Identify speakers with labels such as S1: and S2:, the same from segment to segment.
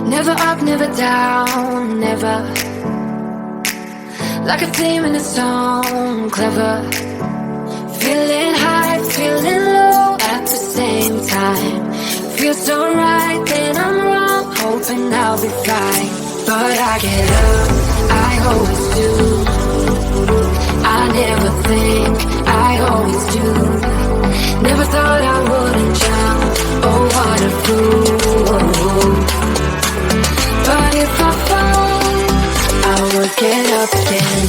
S1: Never up, never down, never. Like a theme in a song, clever. Feeling high, feeling low at the same time. Feels so right, then I'm wrong, hoping I'll be fine. But I get up, I always do. I never think, I always do. Never thought I wouldn't jump, oh what a fool. But if I fall, I will get up again.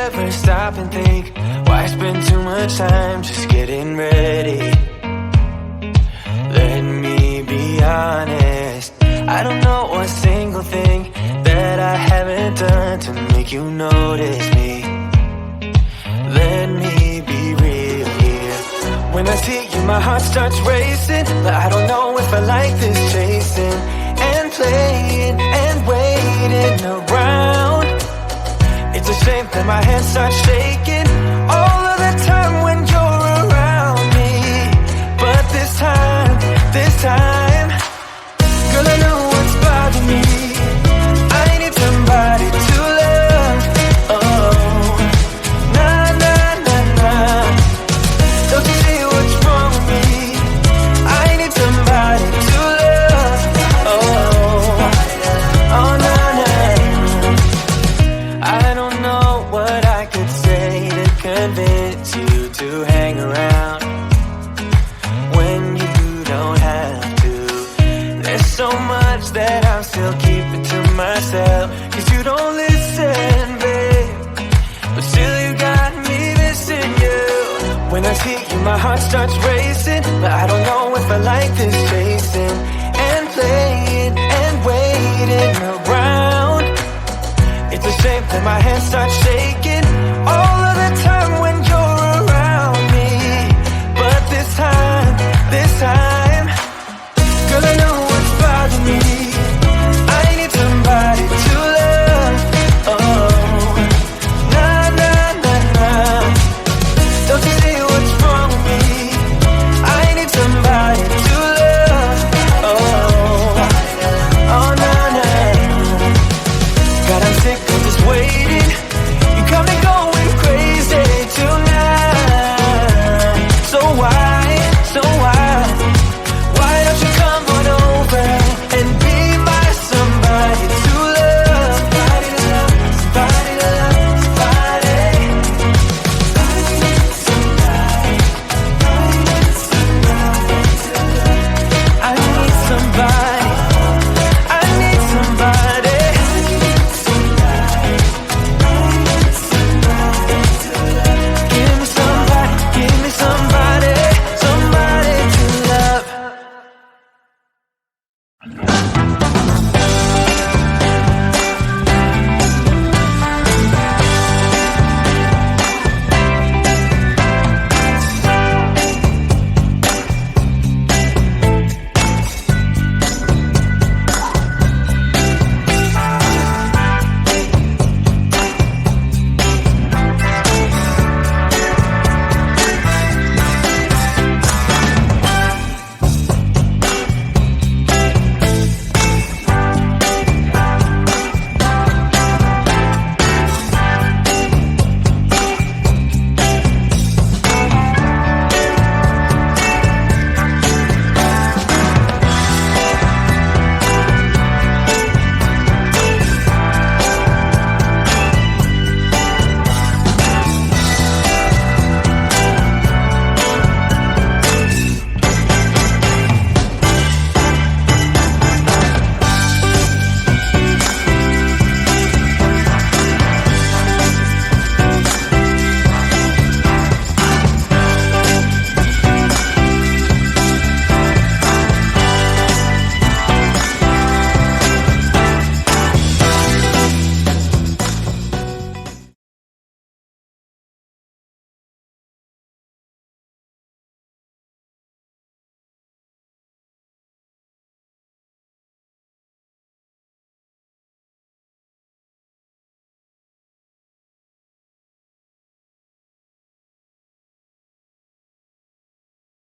S2: ever stop and think, why spend too much time just getting ready? Let me be honest, I don't know a single thing that I haven't done to make you notice me. Let me be real here. When I see you, my heart starts racing, but I don't know if I like this chasing and playing and waiting around. It's a shame that my hands start shaking all of the time when you're around me. But this time, girl, I know what's bothering me. I need somebody to love. Oh, nah, nah, nah, nah. Don't you see what's wrong with me? I need somebody to love. Oh, nah, nah. I don't know what I could say to convince you to hang around when you don't have to. There's so much that I'm still keeping to myself, 'cause you don't listen, babe. But still you got me missing you. When I see you, my heart starts racing, but I don't know if I like this chasing and playing and waiting around. It's a shame that my hands start shaking all of the time